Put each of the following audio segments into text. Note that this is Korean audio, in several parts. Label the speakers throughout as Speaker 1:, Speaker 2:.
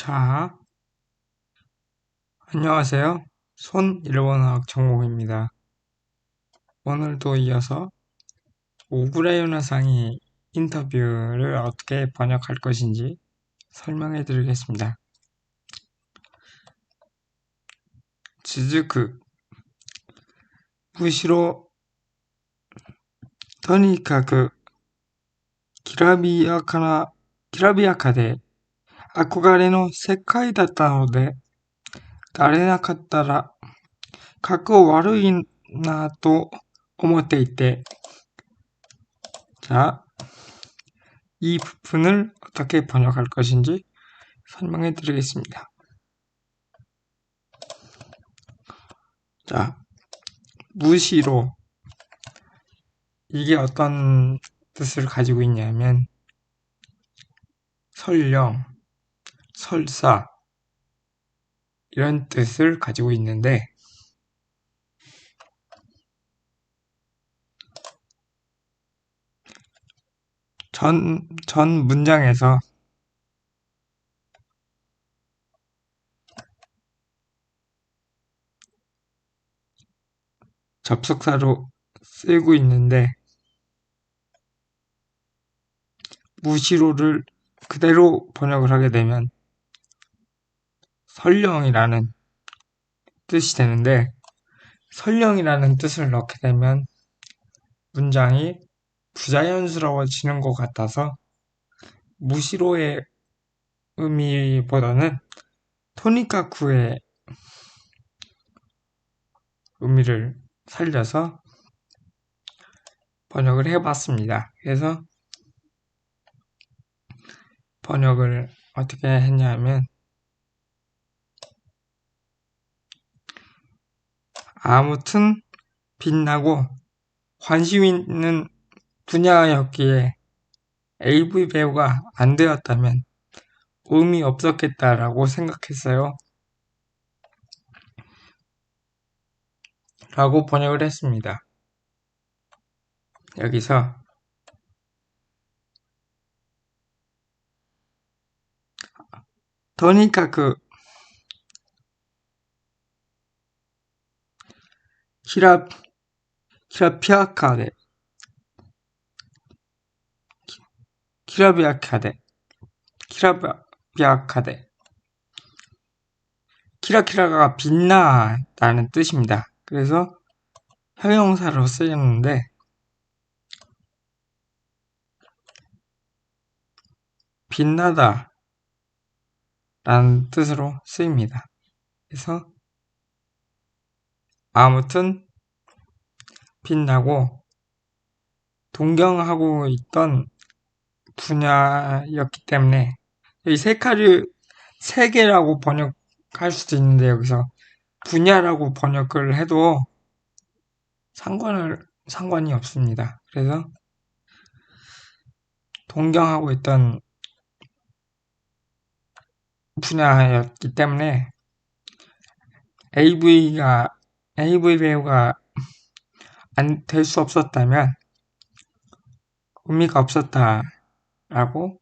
Speaker 1: 자, 안녕하세요. 손 일본어학 전공입니다. 오늘도 이어서 오구라요나상의 인터뷰를 어떻게 번역할 것인지 설명해 드리겠습니다. 続く むしろとにかくきらびやかで憧れの世界だったので、慣れなかったらかっこ悪いなと思っていて、자, 이 부분을 어떻게 번역할 것인지 설명해 드리겠습니다. 자, 무시로 이게 어떤 뜻을 가지고 있냐면 설령, 설사 이런 뜻을 가지고 있는데 전 문장에서 접속사로 쓰고 있는데 무시로를 그대로 번역을 하게 되면 설령이라는 뜻이 되는데 설령이라는 뜻을 넣게 되면 문장이 부자연스러워지는 것 같아서 무시로의 의미보다는 토니카쿠의 의미를 살려서 번역을 해봤습니다. 그래서 번역을 어떻게 했냐면 아무튼 빛나고 관심 있는 분야였기에 AV 배우가 안 되었다면 의미 없었겠다라고 생각했어요. 라고 번역을 했습니다. 여기서 토니카쿠 키라비아카데 키라키라가 빛나다는 뜻입니다. 그래서 형용사로 쓰였는데 빛나다 라는 뜻으로 쓰입니다. 그래서 아무튼 빛나고 동경하고 있던 분야였기 때문에 이 색깔을 세 개라고 번역할 수도 있는데 여기서 분야라고 번역을 해도 상관이 없습니다. 그래서 동경하고 있던 분야였기 때문에 AV 배우가 될 수 없었다면 의미가 없었다라고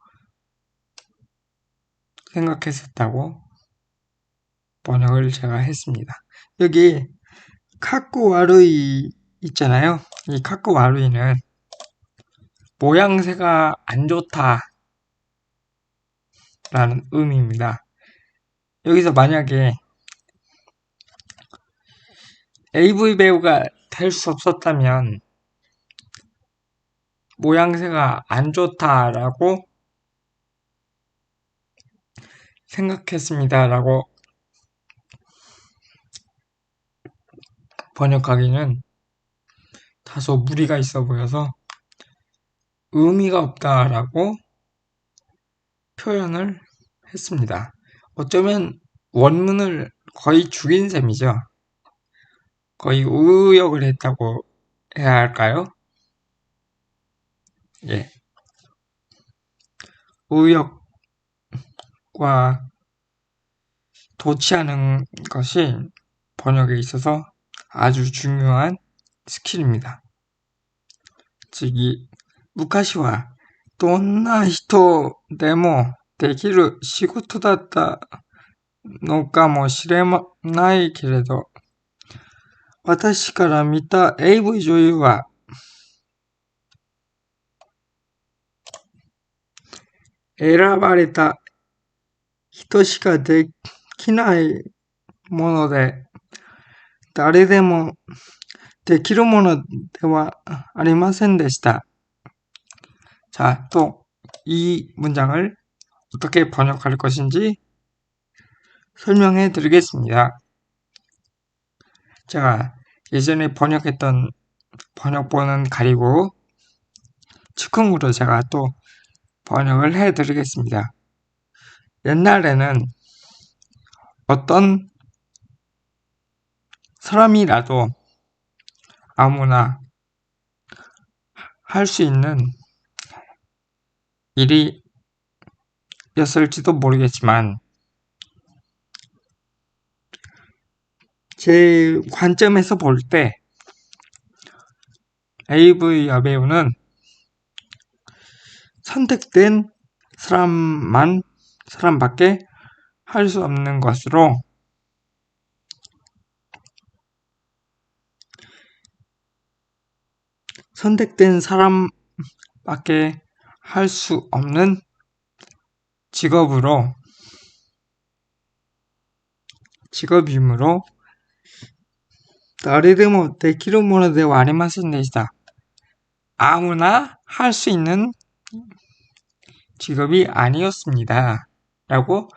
Speaker 1: 생각했었다고 번역을 제가 했습니다. 여기 카쿠와루이 있잖아요. 이 카쿠와루이는 모양새가 안 좋다라는 의미입니다. 여기서 만약에 AV 배우가 될 수 없었다면 모양새가 안 좋다라고 생각했습니다라고 번역하기는 다소 무리가 있어 보여서 의미가 없다라고 표현을 했습니다. 어쩌면 원문을 거의 죽인 셈이죠. 거의 우역을 했다고 해야 할까요? 예. 우역과 도치하는 것이 번역에 있어서 아주 중요한 스킬입니다. 즉, 昔はどんな人でもできる仕事だったのかもしれないけれど、私から見た AV 女優は、選ばれた人しかできないもので、誰でもできるものではありませんでした。자, 또 이 문장을 어떻게 번역할 것인지 설명해 드리겠습니다. 제가 예전에 번역했던 번역본은 가리고 즉흥으로 제가 또 번역을 해 드리겠습니다. 옛날에는 어떤 사람이라도 아무나 할 수 있는 일이었을지도 모르겠지만 제 관점에서 볼 때 AV 여배우는 선택된 사람밖에 할 수 없는 것으로 선택된 사람밖에 할 수 없는 직업이므로 誰でもできるものではありませんでした. 아무나 할 수 있는 직업이 아니었습니다. 라고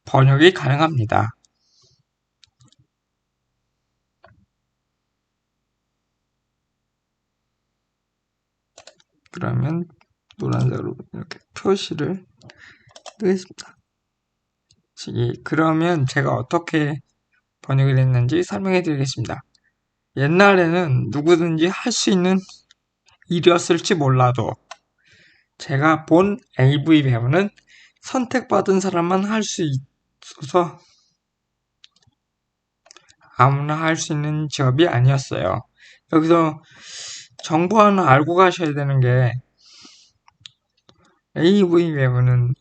Speaker 1: 번역이 가능합니다. 그러면 노란색으로 이렇게 표시를 뜨겠습니다. 그러면 제가 어떻게 번역이 됐는지 설명해 드리겠습니다. 옛날에는 누구든지 할 수 있는 일이었을지 몰라도 제가 본 AV 배우는 선택받은 사람만 할 수 있어서 아무나 할 수 있는 직업이 아니었어요. 여기서 정보 하나 알고 가셔야 되는 게 AV 배우는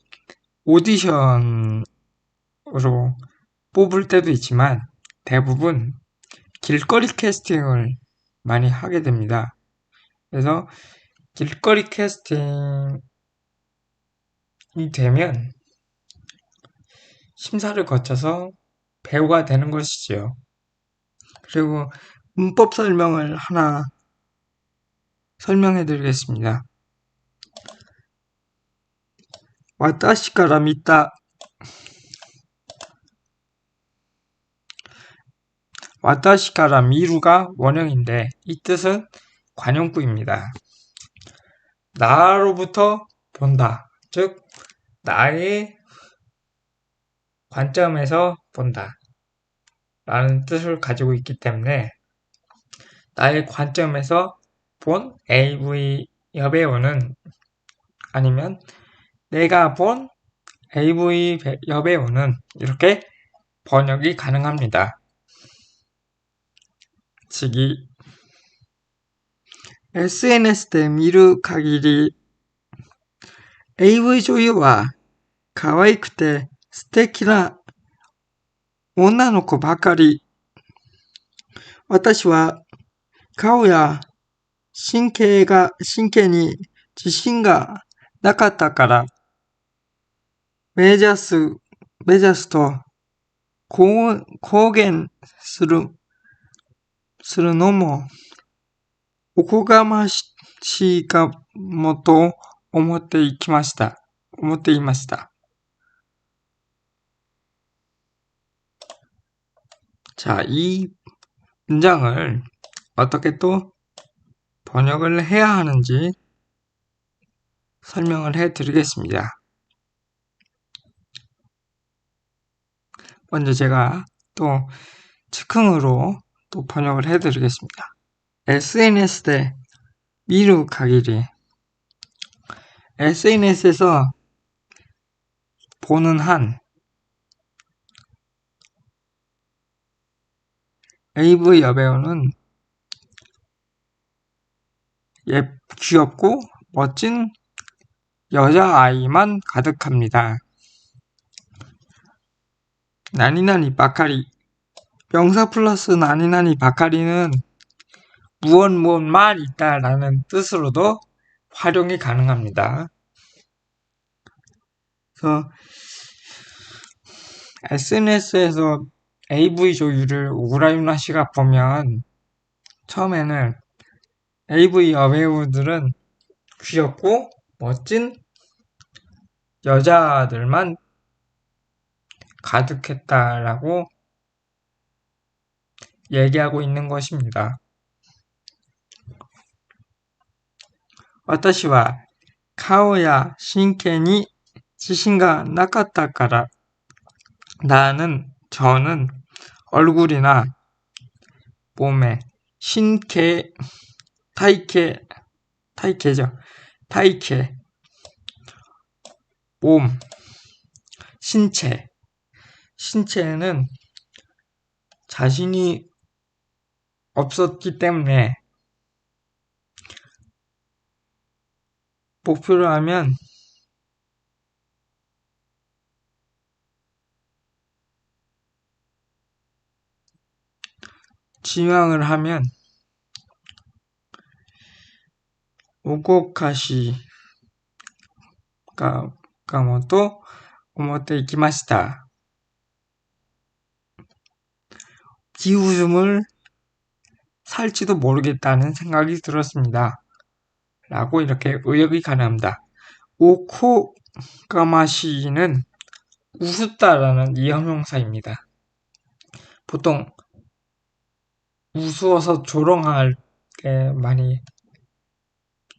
Speaker 1: 오디션으로 뽑을 때도 있지만 대부분 길거리 캐스팅을 많이 하게 됩니다. 그래서 길거리 캐스팅이 되면 심사를 거쳐서 배우가 되는 것이지요. 그리고 문법 설명을 하나 설명해 드리겠습니다. 私から見た 私から見る가 원형인데 이 뜻은 관용구입니다. 나로부터 본다. 즉 나의 관점에서 본다. 라는 뜻을 가지고 있기 때문에 나의 관점에서 본 AV 여배우는 아니면 내가 본 AV 여배우는 이렇게 번역이 가능합니다.次 SNS で見る限り AV 女優は可愛くて素敵な女の子ばかり。私は顔や神経に自信がなかったから目指すと公言するのもおこがましいかもと思っていました. 자, 이 문장을 어떻게 또 번역을 해야 하는지 설명을 해 드리겠습니다. 먼저 제가 또 즉흥으로 또 번역을 해 드리겠습니다. SNS で見る限り SNS에서 보는 한 AV 여배우는 귀엽고 멋진 여자아이만 가득합니다. 나니나니 바카리. 명사 플러스 나니나니 바카리는 무엇만 있다라는 뜻으로도 활용이 가능합니다. 그래서 SNS에서 AV 조율을 우라유나 씨가 보면 처음에는 AV 여배우들은 귀엽고 멋진 여자들만 가득했다라고 얘기하고 있는 것입니다. 私は顔や神経に自信がなかったから 저는 얼굴이나 몸에 신체, 타이케죠. 타이케, 몸, 신체는 자신이 없었기 때문에 목표로 하면 지명을 하면 오고카시 가모토 오모테 이키마시타. 비웃음을 살지도 모르겠다는 생각이 들었습니다. 라고 이렇게 의역이 가능합니다. 오코가마시는 우습다라는 이형용사입니다. 보통 우스워서 조롱할 때 많이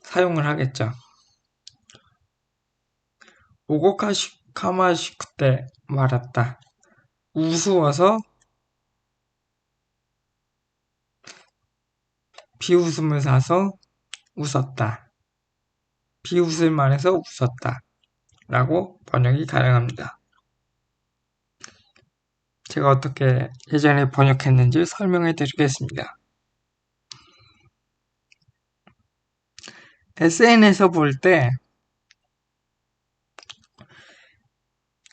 Speaker 1: 사용을 하겠죠. 오고카마시 그때 말았다. 우스워서 비웃음을 사서 웃었다. 비웃을만 해서 웃었다. 라고 번역이 가능합니다. 제가 어떻게 예전에 번역했는지 설명해 드리겠습니다. SNS에서 볼 때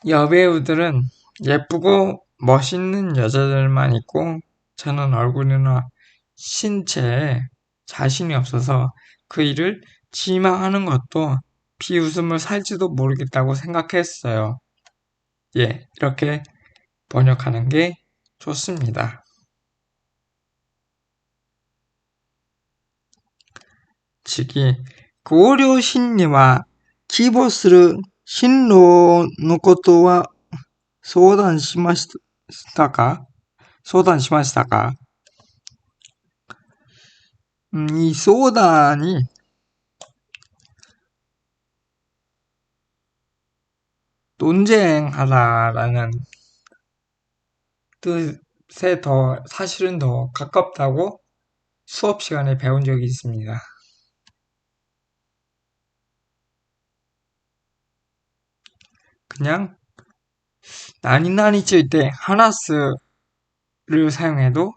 Speaker 1: 여배우들은 예쁘고 멋있는 여자들만 있고 저는 얼굴이나 신체에 자신이 없어서 그 일을 지망하는 것도 비웃음을 살지도 모르겠다고 생각했어요. 이렇게 번역하는 게 좋습니다.次、ご両親には希望する進路のことは相談しましたか？이 소단이 논쟁하다라는 뜻에 사실은 더 가깝다고 수업 시간에 배운 적이 있습니다. 그냥 나니나니 칠 때 하나스를 사용해도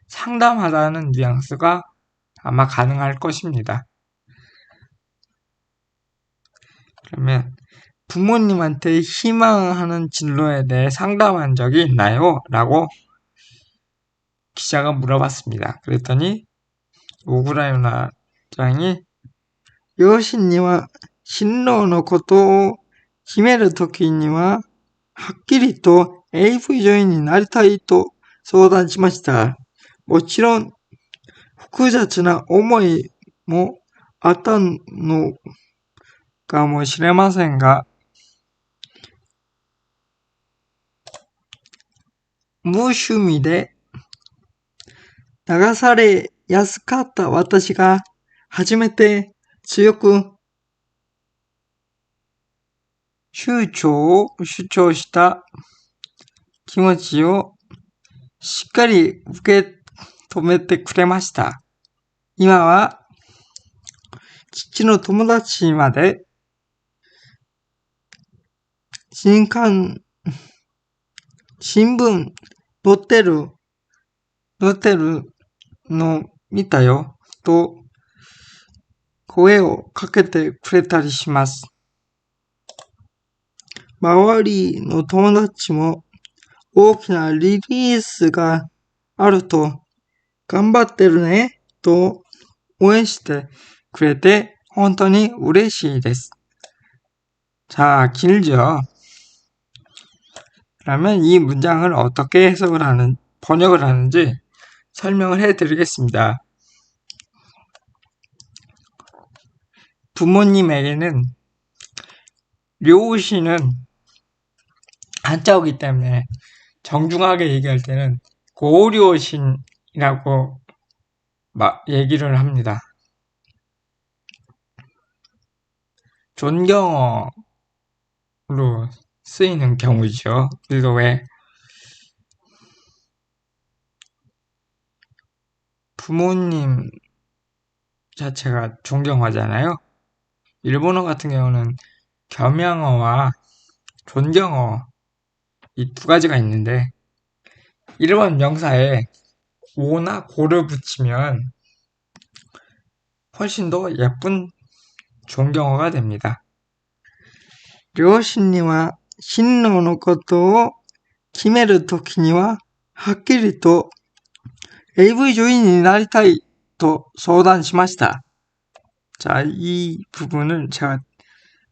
Speaker 1: 상담하다는 뉘앙스가 아마 가능할 것입니다. 그러면 부모님한테 희망하는 진로에 대해 상담한 적이 있나요? 라고 기자가 물어봤습니다. 그랬더니 오구라요나 짱이 両親には進路のことを決めるときにははっきりと AV 女優になりたいと相談しました。もちろん複雑な思いもあったのかもしれませんが、無趣味で流されやすかった私が初めて強く主張した気持ちをしっかり受け止めてくれました。今は父の友達まで新聞載ってるの見たよと声をかけてくれたりします。周りの友達も大きなリリースがあると、頑張ってるね、と応援してくれて本当に嬉しいです。자, 길죠? 그러면 이 문장을 어떻게 번역을 하는지 설명을 해드리겠습니다. 부모님에게는 료시는 한자어기 때문에 정중하게 얘기할 때는 고료신이라고 얘기를 합니다. 존경어로 쓰이는 경우죠. 그래서 왜 부모님 자체가 존경어잖아요. 일본어 같은 경우는 겸양어와 존경어 이 두 가지가 있는데 일본 명사에 오나 고를 붙이면 훨씬 더 예쁜 존경어가 됩니다. 両親には進路のことを決めるときにははっきりと AV 女優になりたいと相談しました. 자, 이 부분을 제가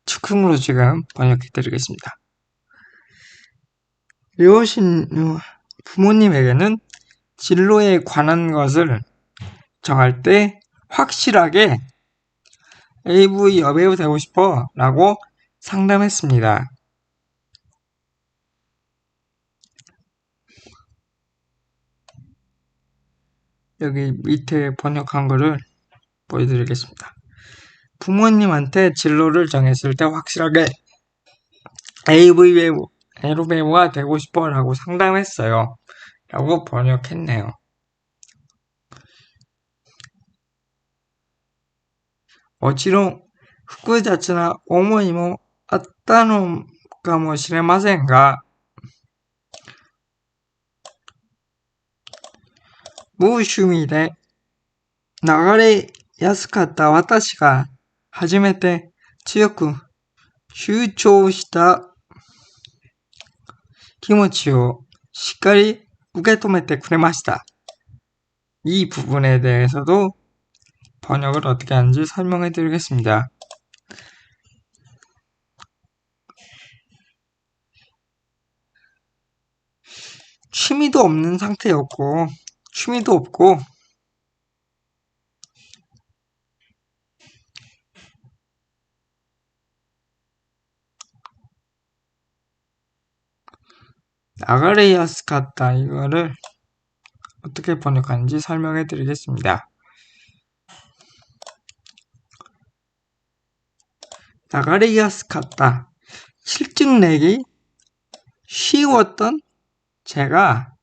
Speaker 1: 즉흥으로 지금 번역해 드리겠습니다. 부모님에게는 진로에 관한 것을 정할 때 확실하게 AV 여배우 되고 싶어 라고 상담했습니다. 여기 밑에 번역한 거를 보여드리겠습니다. 부모님한테 진로를 정했을 때 확실하게 AV 배우, 에로 배우가 되고 싶어 라고 상담했어요. 라고 번역했네요. 어찌론 複雑な思いもあったのかもしれませんが、無趣味で流れやすかった私が初めて強く主張した気持ちをしっかり受け止めてくれました. 이 부분에 대해서도 번역을 어떻게 하는지 설명해 드리겠습니다. 취미도 없는 상태였고, 취미도 없고, 나가레야스 같다. 이거를 어떻게 번역하는지 설명해 드리겠습니다. 나가레야스 같다. 실증내기 쉬웠던 제가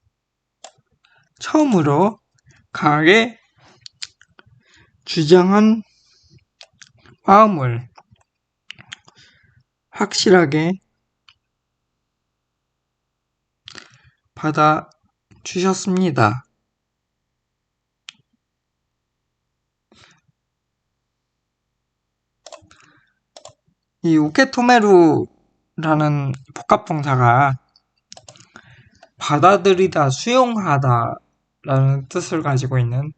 Speaker 1: 처음으로 강하게 주장한 마음을 확실하게 받아주셨습니다. 이 우케토메루라는 복합동사가 받아들이다, 수용하다 라는 뜻을 가지고 있는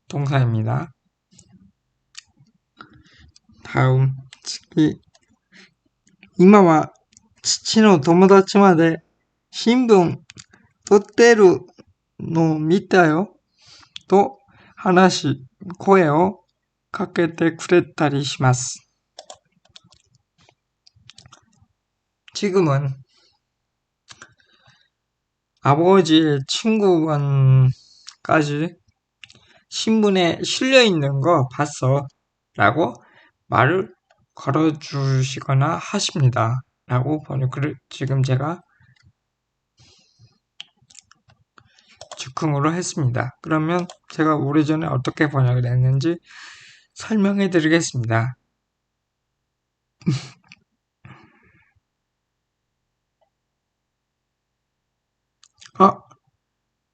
Speaker 1: 동사입니다. 다음, 今は父の友達まで新聞撮ってるの見たよと話し声をかけてくれたりします. 지금은 아버지의 친구분까지 신문에 실려있는 거 봤어 라고 말을 걸어주시거나 하십니다. 라고 번역을 지금 제가 즉흥으로 했습니다. 그러면 제가 오래전에 어떻게 번역을 했는지 설명해 드리겠습니다.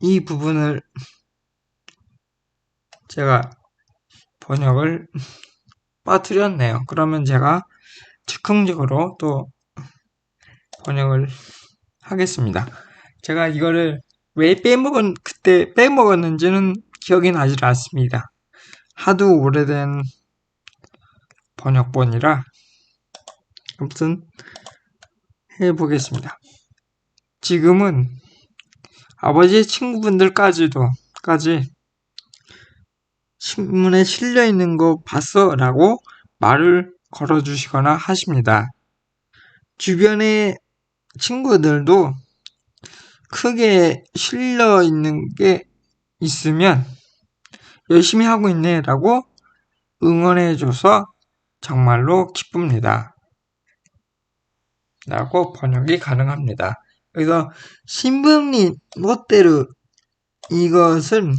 Speaker 1: 이 부분을 제가 번역을 빠뜨렸네요. 그러면 제가 즉흥적으로 또 번역을 하겠습니다. 제가 이거를 왜 그때 빼먹었는지는 기억이 나질 않습니다. 하도 오래된 번역본이라. 아무튼 해보겠습니다. 지금은 아버지의 친구분들까지 신문에 실려 있는 거 봤어? 라고 말을 걸어주시거나 하십니다. 주변의 친구들도 크게 실려 있는 게 있으면 열심히 하고 있네 라고 응원해줘서 정말로 기쁩니다. 라고 번역이 가능합니다. 그래서 신분이 롯데르 이것은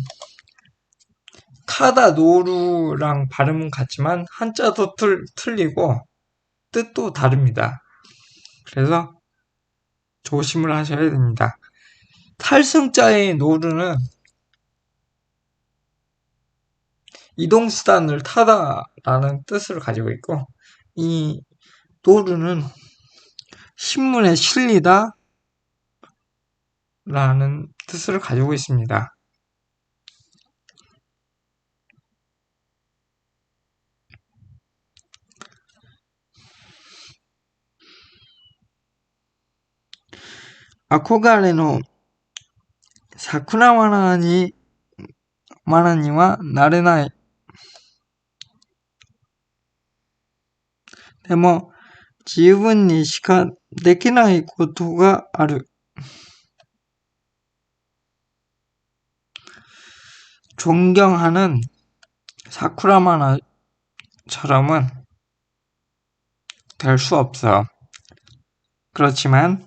Speaker 1: 타다 노루랑 발음은 같지만 한자도 틀리고 뜻도 다릅니다. 그래서 조심을 하셔야 됩니다. 탈승자의 노루는 이동수단을 타다라는 뜻을 가지고 있고, 이 노루는 신문에 실리다 라는 뜻을 가지고 있습니다.憧れの桜花にはなれない。でも自分にしかできないことがある。존경하는 사쿠라마나처럼은 될 수 없어. 그렇지만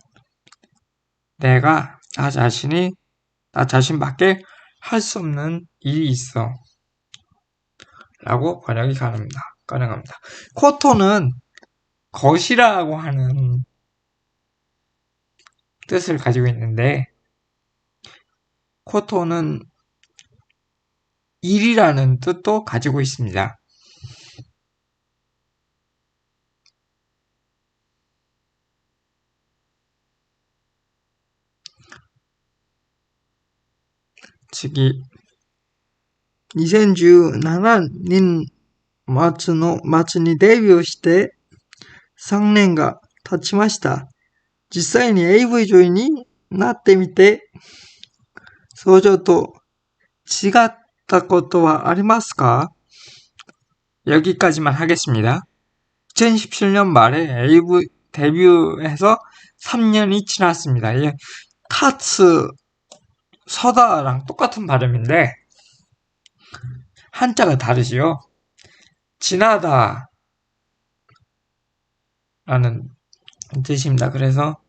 Speaker 1: 내가 나 자신밖에 할 수 없는 일이 있어. 라고 번역이 가능합니다. 코토는 것이라고 하는 뜻을 가지고 있는데, 코토는 일이라는 뜻도 가지고 있습니다.次、2017年末にデビューして3年が経ちました。実際に AV 女優になってみて、想像と違ったことはありますか? 여기까지만 하겠습니다. 2017년 말에 AV 데뷔해서 3년이 지났습니다. 타츠 서다랑 똑같은 발음인데 한자가 다르지요. 지나다 라는 뜻입니다. 그래서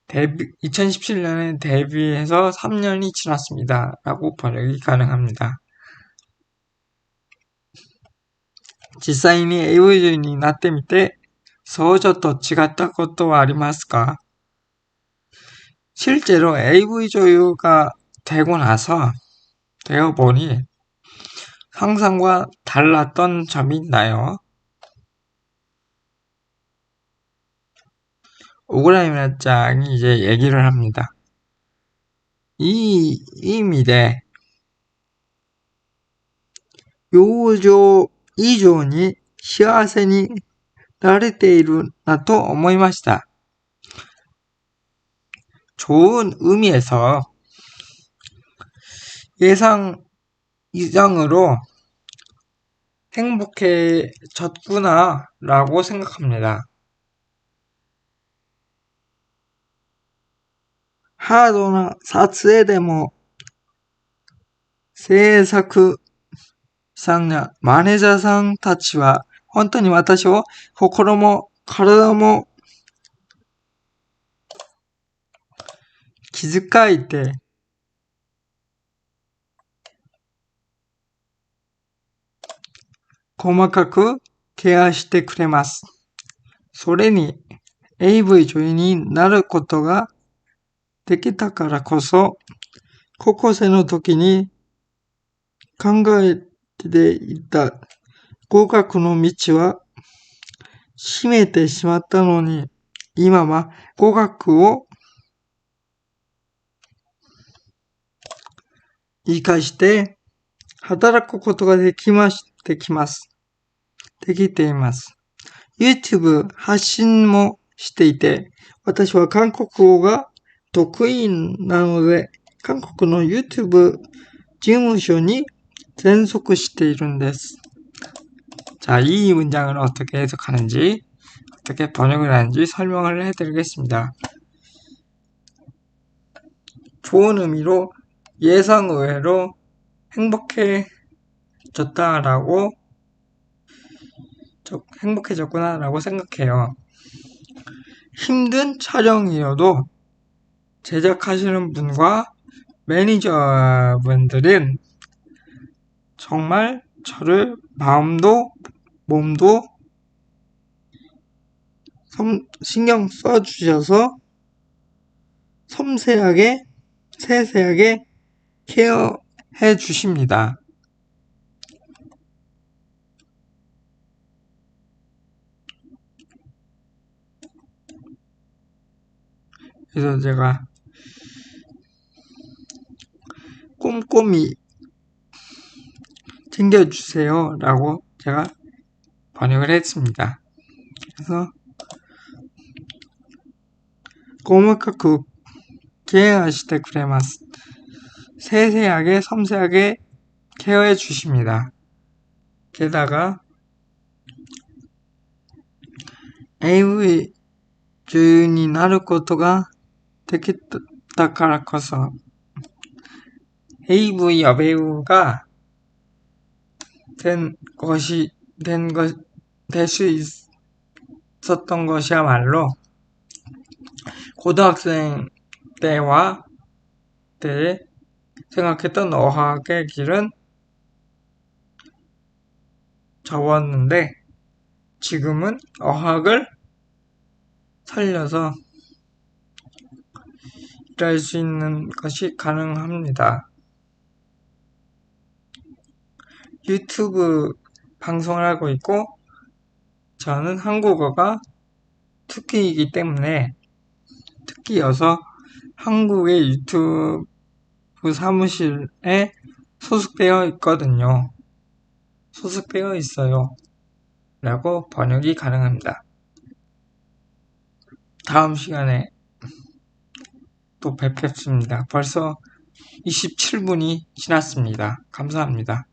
Speaker 1: 2017년에 데뷔해서 3년이 지났습니다. 라고 번역이 가능합니다. 実際に AV 女優になってみてそうちょっと違ったことはありますか? 실제로 AV 조유가 되어 보니 상상과 달랐던 점이 있나요? 오그라미나짱이 이제 얘기를 합니다. 이意味で 요조以上に幸せになれているなと思いました. 좋은 의미에서 예상 이상으로 행복해졌구나 라고 생각합니다. 하드나 撮影でも制作さんやマネージャーさんたちは本当に私を心も体も気遣いて細かくケアしてくれます。それに AV 女優になることができたからこそ高校生の時に考えていた合格の道は閉めてしまったのに今は語学を生かして働くことができます。できています。YouTube 発信もしていて、私は韓国語が得意なので、韓国の YouTube 事務所に転属しているんです。자, 이 문장을 어떻게 해석하는지, 어떻게 번역을 하는지 설명을 해드리겠습니다. 좋은 의미로 예상 외로 행복해졌구나라고 생각해요. 힘든 촬영이어도 제작하시는 분과 매니저분들은 정말 저를 마음도 몸도 신경 써주셔서 세세하게 케어해 주십니다. 그래서 제가 꼼꼼히 챙겨주세요 라고 제가 번역을 했습니다. 그래서 細かくケアしてくれます. 세세하게 섬세하게 케어해 주십니다. 게다가 AV 女優になることができたからこそ AV 여배우가 될 수 있었던 것이야말로 고등학생 때에 생각했던 어학의 길은 접었는데 지금은 어학을 살려서 일할 수 있는 것이 가능합니다. 유튜브 방송을 하고 있고 저는 한국어가 특기이기 때문에 특기여서 한국의 유튜브 사무실에 소속되어 있어요. 라고 번역이 가능합니다. 다음 시간에 또 뵙겠습니다. 벌써 27분이 지났습니다. 감사합니다.